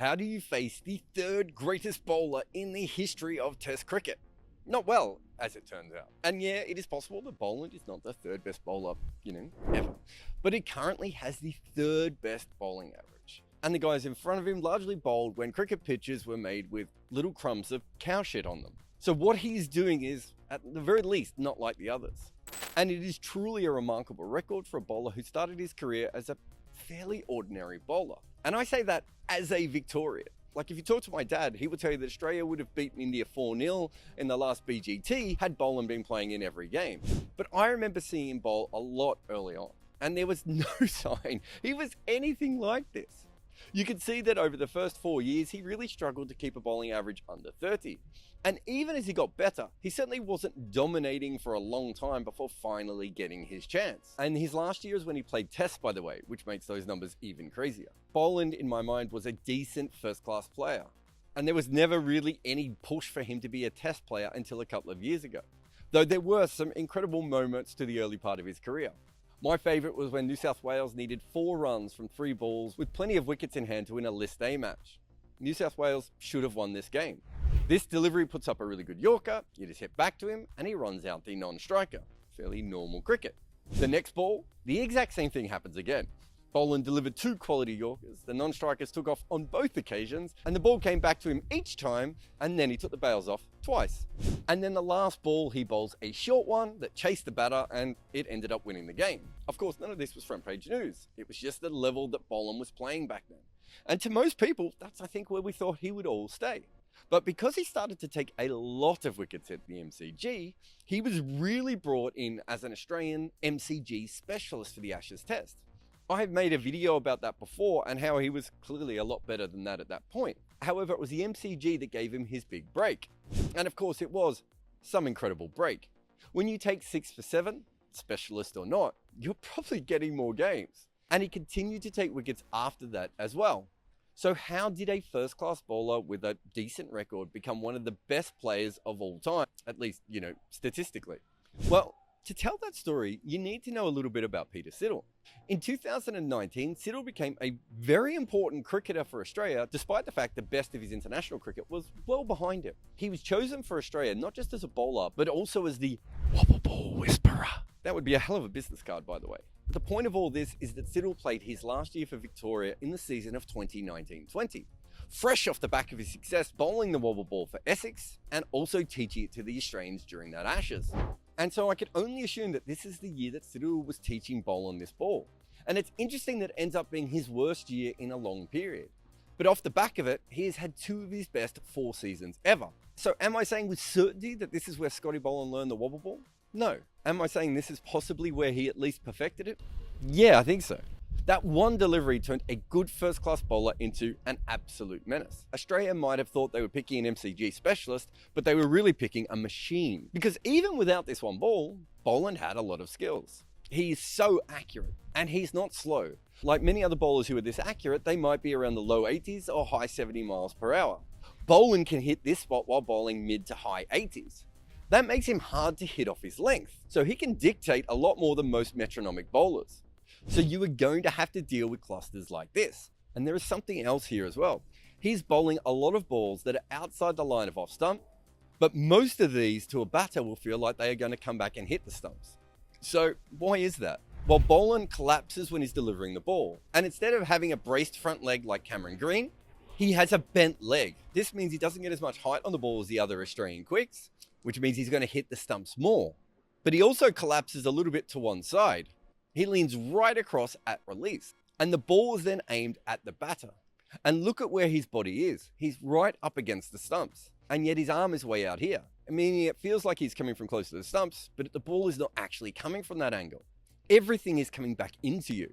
How do you face the third greatest bowler in the history of Test cricket? Not well, as it turns out. And yeah, it is possible that Boland is not the third best bowler, ever. But he currently has the third best bowling average. And the guys in front of him largely bowled when cricket pitches were made with little crumbs of cow shit on them. So what he's doing is, at the very least, not like the others. And it is truly a remarkable record for a bowler who started his career as a fairly ordinary bowler. And I say that as a Victorian. Like, if you talk to my dad, he would tell you that Australia would have beaten India 4-0 in the last BGT had Boland been playing in every game. But I remember seeing him bowl a lot early on, and there was no sign he was anything like this. You could see that over the first 4 years, he really struggled to keep a bowling average under 30. And even as he got better, he certainly wasn't dominating for a long time before finally getting his chance. And his last year is when he played Tests, by the way, which makes those numbers even crazier. Boland, in my mind, was a decent first-class player. And there was never really any push for him to be a Test player until a couple of years ago. Though there were some incredible moments to the early part of his career. My favourite was when New South Wales needed 4 runs from 3 balls with plenty of wickets in hand to win a List A match. New South Wales should have won this game. This delivery puts up a really good Yorker, you just hit back to him, and he runs out the non-striker. Fairly normal cricket. The next ball, the exact same thing happens again. Boland delivered 2 quality Yorkers, the non-strikers took off on both occasions, and the ball came back to him each time, and then he took the bails off twice. And then the last ball, he bowls a short one that chased the batter, and it ended up winning the game. Of course, none of this was front page news. It was just the level that Boland was playing back then. And to most people, that's, I think, where we thought he would all stay. But because he started to take a lot of wickets at the MCG, he was really brought in as an Australian MCG specialist for the Ashes Test. I have made a video about that before and how he was clearly a lot better than that at that point. However, it was the MCG that gave him his big break. And of course, it was some incredible break. When you take 6 for 7, specialist or not, you're probably getting more games. And he continued to take wickets after that as well. So how did a first-class bowler with a decent record become one of the best players of all time? At least, statistically. Well, to tell that story, you need to know a little bit about Peter Siddle. In 2019, Siddle became a very important cricketer for Australia, despite the fact the best of his international cricket was well behind him. He was chosen for Australia not just as a bowler, but also as the wobble ball whisperer. That would be a hell of a business card, by the way. The point of all this is that Siddle played his last year for Victoria in the season of 2019-20. Fresh off the back of his success bowling the wobble ball for Essex and also teaching it to the Australians during that Ashes. And so I can only assume that this is the year that Siddle was teaching Boland this ball. And it's interesting that it ends up being his worst year in a long period. But off the back of it, he has had 2 of his best 4 seasons ever. So am I saying with certainty that this is where Scotty Boland learned the wobble ball? No. Am I saying this is possibly where he at least perfected it? Yeah, I think so. That one delivery turned a good first-class bowler into an absolute menace. Australia might have thought they were picking an MCG specialist, but they were really picking a machine. Because even without this one ball, Boland had a lot of skills. He's so accurate, and he's not slow. Like many other bowlers who are this accurate, they might be around the low 80s or high 70 miles per hour. Boland can hit this spot while bowling mid to high 80s. That makes him hard to hit off his length, so he can dictate a lot more than most metronomic bowlers. So you are going to have to deal with clusters like this. And there is something else here as well. He's bowling a lot of balls that are outside the line of off stump, but most of these to a batter will feel like they are going to come back and hit the stumps. So why is that? Well, Boland collapses when he's delivering the ball, and instead of having a braced front leg like Cameron Green, he has a bent leg. This means he doesn't get as much height on the ball as the other Australian quicks, which means he's going to hit the stumps more. But he also collapses a little bit to one side. He leans right across at release, and the ball is then aimed at the batter. And look at where his body is. He's right up against the stumps, and yet his arm is way out here, meaning it feels like he's coming from close to the stumps, but the ball is not actually coming from that angle. Everything is coming back into you.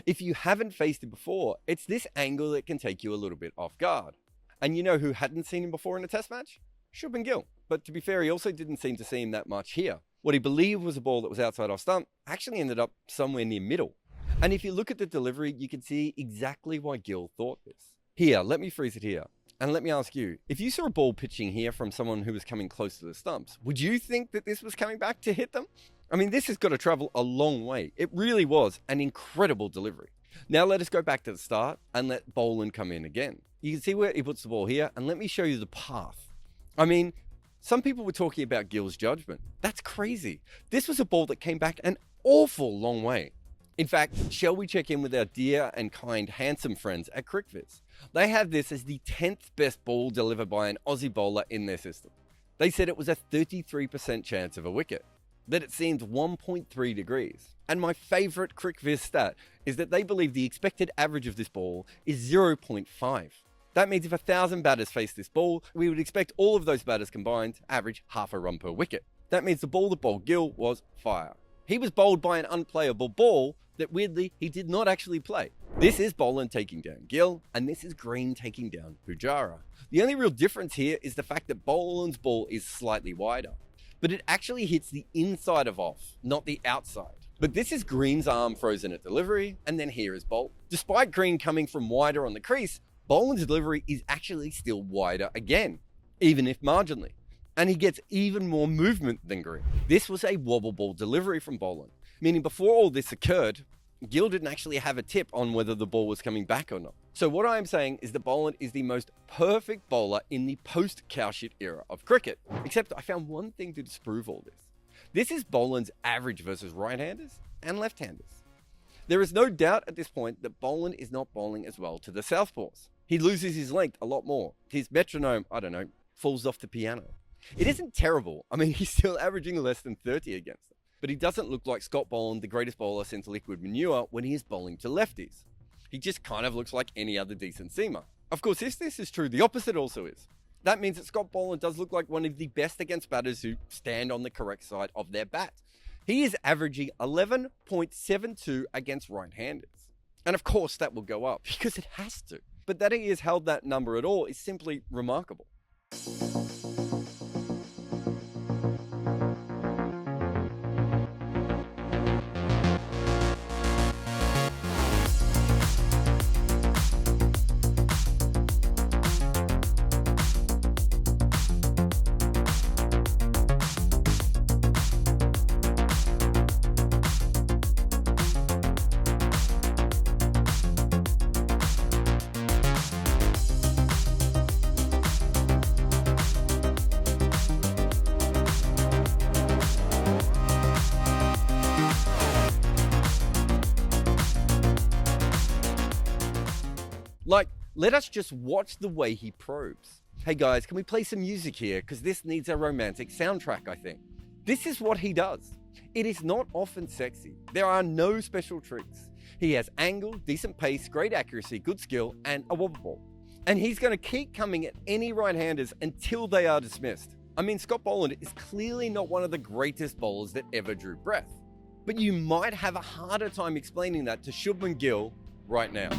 If you haven't faced it before, it's this angle that can take you a little bit off guard. And you know who hadn't seen him before in a test match? Shubman Gill. But to be fair, he also didn't seem to see him that much here. What he believed was a ball that was outside off stump actually ended up somewhere near middle. And if you look at the delivery, you can see exactly why Gill thought this. Here, let me freeze it here. And let me ask you, if you saw a ball pitching here from someone who was coming close to the stumps, would you think that this was coming back to hit them? I mean, this has got to travel a long way. It really was an incredible delivery. Now let us go back to the start and let Boland come in again. You can see where he puts the ball here, and let me show you the path. I mean, some people were talking about Gill's judgment. That's crazy. This was a ball that came back an awful long way. In fact, shall we check in with our dear and kind handsome friends at CricViz? They have this as the 10th best ball delivered by an Aussie bowler in their system. They said it was a 33% chance of a wicket, that it seemed 1.3 degrees. And my favorite CricViz stat is that they believe the expected average of this ball is 0.5. That means if 1,000 batters face this ball, we would expect all of those batters combined to average half a run per wicket. That means the ball that bowled Gill was fire. He was bowled by an unplayable ball that weirdly he did not actually play. This is Boland taking down Gill, and this is Green taking down Pujara. The only real difference here is the fact that Boland's ball is slightly wider, but it actually hits the inside of off, not the outside. But this is Green's arm frozen at delivery, and then here is Boland. Despite Green coming from wider on the crease, Boland's delivery is actually still wider again, even if marginally. And he gets even more movement than Green. This was a wobble ball delivery from Boland, meaning before all this occurred, Gill didn't actually have a tip on whether the ball was coming back or not. So what I'm saying is that Boland is the most perfect bowler in the post-cowshit era of cricket. Except I found one thing to disprove all this. This is Boland's average versus right-handers and left-handers. There is no doubt at this point that Boland is not bowling as well to the southpaws. He loses his length a lot more. His metronome, I don't know, falls off the piano. It isn't terrible. I mean, he's still averaging less than 30 against them. But he doesn't look like Scott Boland, the greatest bowler since liquid manure, when he is bowling to lefties. He just kind of looks like any other decent seamer. Of course, if this is true, the opposite also is. That means that Scott Boland does look like one of the best against batters who stand on the correct side of their bat. He is averaging 11.72 against right-handers. And of course that will go up, because it has to. But that he has held that number at all is simply remarkable. Like, let us just watch the way he probes. Hey guys, can we play some music here? Because this needs a romantic soundtrack, I think. This is what he does. It is not often sexy. There are no special tricks. He has angle, decent pace, great accuracy, good skill, and a wobble ball. And he's going to keep coming at any right-handers until they are dismissed. I mean, Scott Boland is clearly not one of the greatest bowlers that ever drew breath. But you might have a harder time explaining that to Shubman Gill right now.